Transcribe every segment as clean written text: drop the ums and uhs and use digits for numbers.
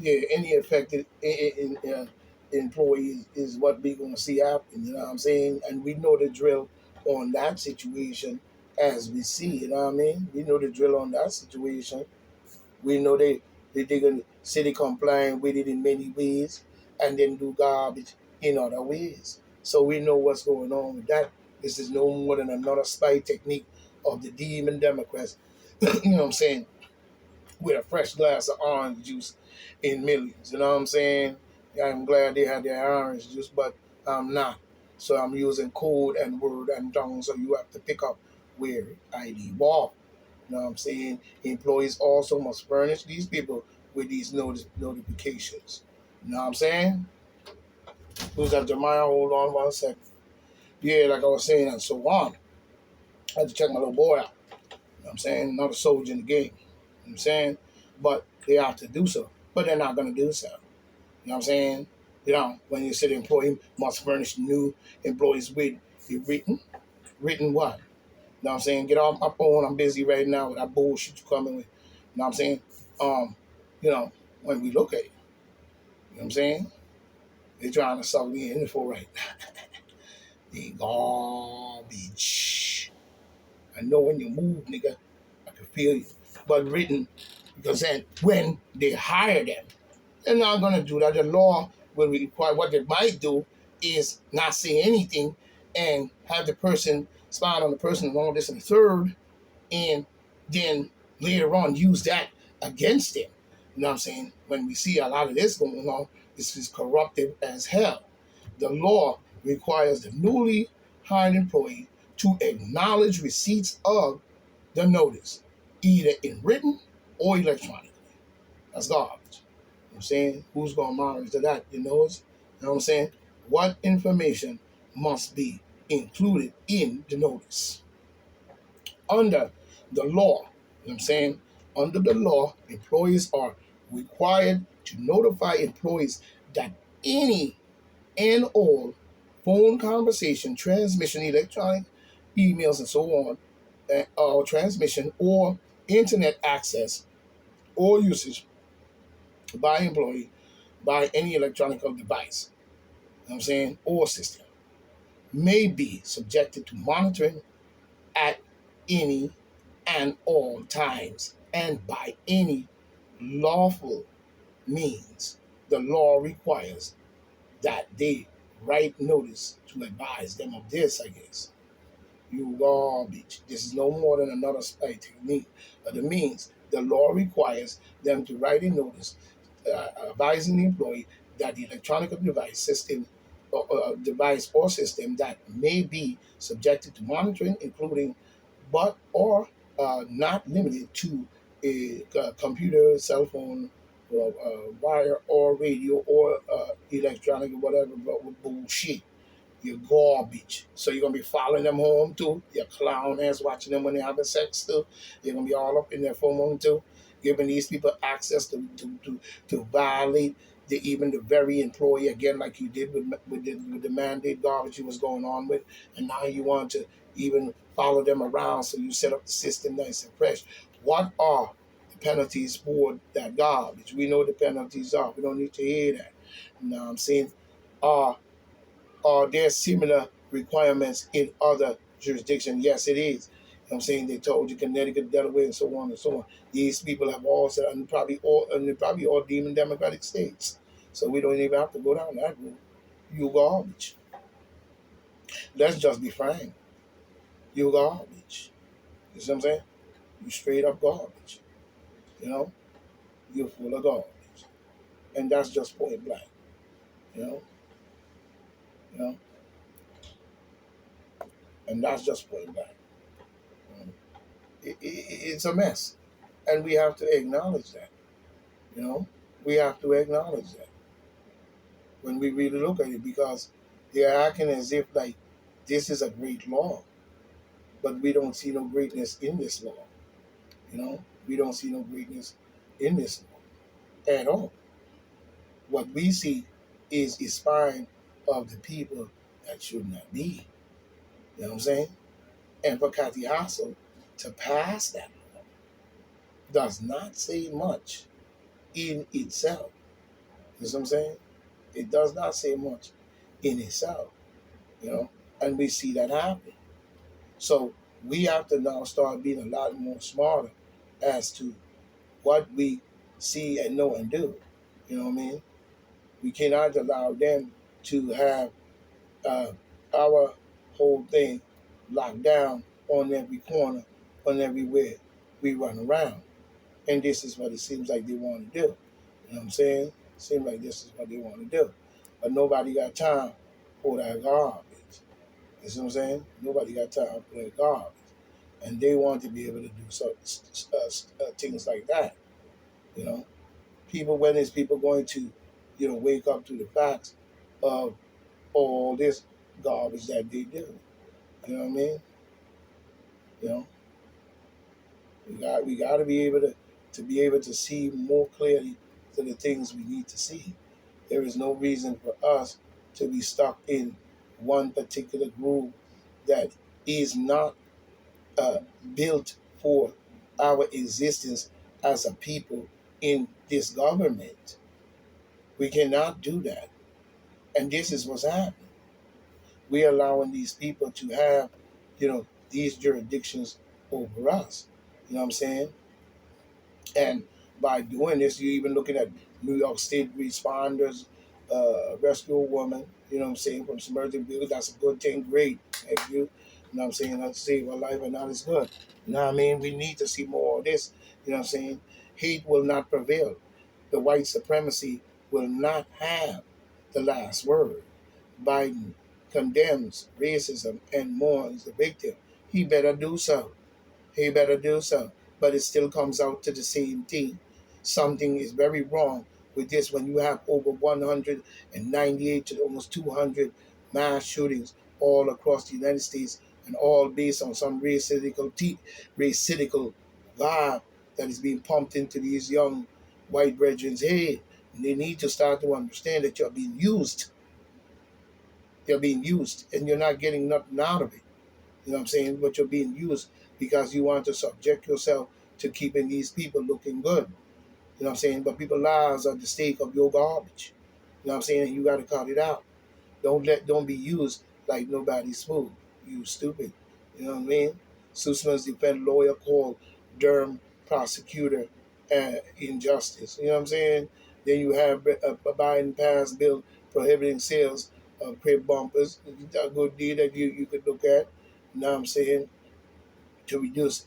yeah, any affected employee is what we're going to see happen. You know what I'm saying? And we know the drill on that situation as we see. You know what I mean? We know the drill on that situation. We know they gonna say they complying with it in many ways, and then do garbage in other ways. So we know what's going on with that. This is no more than another spy technique of the demon Democrats. You know what I'm saying? With a fresh glass of orange juice in millions. You know what I'm saying? I'm glad they had their orange juice, but I'm not. So I'm using code and word and tongue, so you have to pick up where ID walk. You know what I'm saying? Employees also must furnish these people with these notifications. You know what I'm saying? Who's that, Jeremiah? Hold on 1 second. Yeah, like I was saying, and so on. I had to check my little boy out. You know what I'm saying? Another soldier in the game. You know what I'm saying? But they have to do so. But they're not going to do so. You know what I'm saying? You know, when you say the employee must furnish new employees with a written what? You know what I'm saying? Get off my phone. I'm busy right now with that bullshit you coming with. You know what I'm saying? Um, you know, when we look at it, you know what I'm saying? They're trying to suck me in for right now. The garbage. I know when you move, nigga, I can feel you. But written, because then when they hire them, they're not gonna do that. The law will require what they might do is not say anything and have the person spy on the person and all this and the third, and then later on use that against them. You know what I'm saying? When we see a lot of this going on, this is corruptive as hell. The law requires the newly hired employee to acknowledge receipts of the notice, either in written or electronically. That's garbage. You know what I'm saying? Who's going to monitor that? You know what I'm saying? What information must be included in the notice? Under the law, you know what I'm saying? Under the law, employees are required to notify employees that any and all phone conversation, transmission, electronic emails, and so on, or transmission or internet access or usage by employee by any electronic device, you know what I'm saying, or system, may be subjected to monitoring at any and all times and by any lawful means. The law requires that they write notice to advise them of this, I guess. You garbage. This is no more than another spy technique. But it means the law requires them to write a notice advising the employee that the electronic device system device or system that may be subjected to monitoring, including but or not limited to a computer, cell phone, wire or radio or electronic or whatever, but with bullshit. You're garbage. So you're gonna be following them home too. Your clown ass watching them when they're having sex too. You're gonna be all up in their phone too, giving these people access to violate even the very employee again, like you did with the mandate garbage you was going on with, and now you want to even follow them around. So you set up the system nice and fresh. What are the penalties for that garbage? We know the penalties are. We don't need to hear that. You know what I'm saying? Are there similar requirements in other jurisdictions? Yes, it is. You know what I'm saying? They told you Connecticut, Delaware, and so on and so on. These people have all said, and they're probably all demon democratic states. So we don't even have to go down that route. You garbage. Let's just be frank. You garbage. You see what I'm saying? You straight up garbage. You know? You're full of garbage. And that's just point blank. You know? You know? And that's just point blank. It's a mess. And we have to acknowledge that. You know, we have to acknowledge that when we really look at it, because they're acting as if like this is a great law, but we don't see no greatness in this law. You know, we don't see no greatness in this law at all. What we see is a spine of the people that should not be. You know what I'm saying? And for Kathy Hassel to pass that law does not say much in itself. You see what I'm saying? It does not say much in itself, you know, and we see that happen. So we have to now start being a lot more smarter as to what we see and know and do. You know what I mean? We cannot allow them to have uh, our whole thing locked down on every corner, on everywhere we run around. And this is what it seems like they want to do. You know what I'm saying? Seems like this is what they want to do. But nobody got time for that garbage. You see what I'm saying? Nobody got time for that garbage. And they want to be able to do things like that. You know, when is people going to, wake up to the facts of all this garbage that they do? You know what I mean? You know, we got to be able to see more clearly to the things we need to see. There is no reason for us to be stuck in one particular groove that is not uh, built for our existence as a people in this government. We cannot do that. And this is what's happening. We're allowing these people to have, these jurisdictions over us. You know what I'm saying? And by doing this, you're even looking at New York State responders, rescue a woman, you know what I'm saying, from submerging vehicles. That's a good thing. Great. Thank you. You know what I'm saying? Let's save her life and that is good. You know what I mean? We need to see more of this. You know what I'm saying? Hate will not prevail. The white supremacy will not have the last word. Biden condemns racism and mourns the victim. He better do so. He better do so. But it still comes out to the same thing. Something is very wrong with this when you have over 198 to almost 200 mass shootings all across the United States, and all based on some racidical vibe that is being pumped into these young white brethren's head. And they need to start to understand that you're being used. You're being used, and you're not getting nothing out of it. You know what I'm saying? But you're being used because you want to subject yourself to keeping these people looking good. You know what I'm saying? But people's lives are the stake of your garbage. You know what I'm saying? And you got to cut it out. Don't be used like nobody's fool. You stupid. You know what I mean? Sussman's defense lawyer called Durham prosecutor injustice. You know what I'm saying? Then you have a Biden passed bill prohibiting sales of crib bumpers. A good deal that you could look at. You know what I'm saying? To reduce,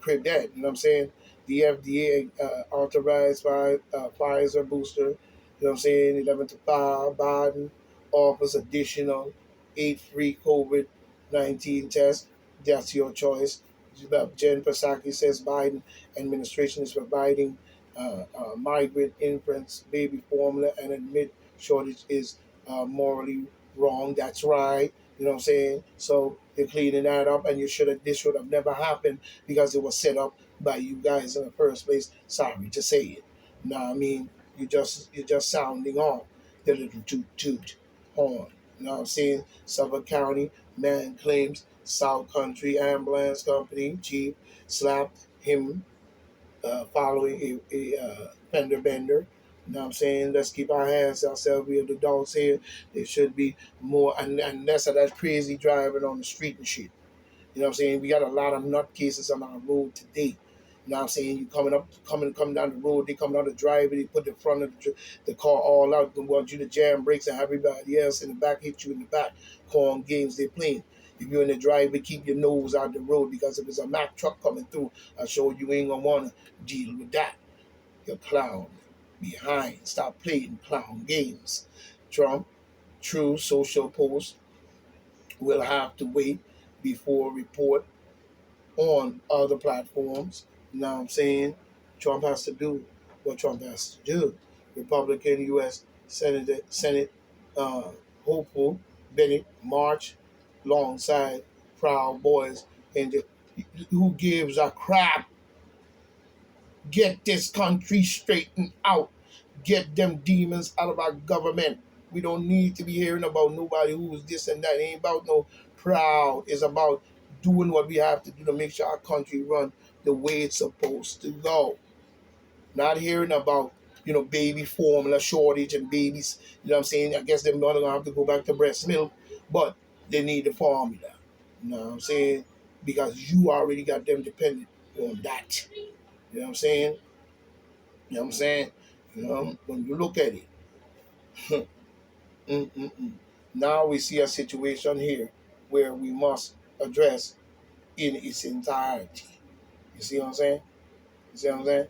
crib debt. You know what I'm saying? The FDA authorized by Pfizer booster. You know what I'm saying? 11 to 5. Biden offers additional 8 free COVID-19 tests. That's your choice. Jen Psaki says Biden administration is providing migrant infants baby formula and admit shortage is morally wrong. That's right. You know what I'm saying? So they're cleaning that up, and this should have never happened because it was set up by you guys in the first place. Sorry to say it. Nah, I mean, you're just sounding off the little toot horn. You know what I'm saying? Suffolk County man claims South Country Ambulance Company chief slapped him following a fender bender. You know what I'm saying? Let's keep our hands to ourselves. We are the adults here. There should be more, and less of that crazy driving on the street and shit. You know what I'm saying? We got a lot of nutcases on our road today. You know what I'm saying? You coming down the road, they come down the driveway, they put the front of the car all out, they want you to jam brakes and have everybody else in the back hit you in the back. Calling games they playing. If you're in the driveway, keep your nose out the road because if there's a Mack truck coming through, I sure you ain't gonna wanna deal with that. You're clown behind. Stop playing clown games. Trump, true social post will have to wait before report on other platforms. You know what I'm saying? Trump has to do what Trump has to do. Republican U.S. Senate uh, hopeful Bennett march alongside Proud Boys. And who gives a crap? Get this country straightened out. Get them demons out of our government. We don't need to be hearing about nobody who's this and that. It ain't about no proud. It's about doing what we have to do to make sure our country run the way it's supposed to go. Not hearing about baby formula shortage and babies, what I'm saying? I guess they're not gonna have to go back to breast milk, but they need the formula. You know what I'm saying? Because you already got them dependent on that. You know what I'm saying? You know what I'm saying? When you look at it, now we see a situation here where we must address in its entirety. You see what I'm saying? You see what I'm saying?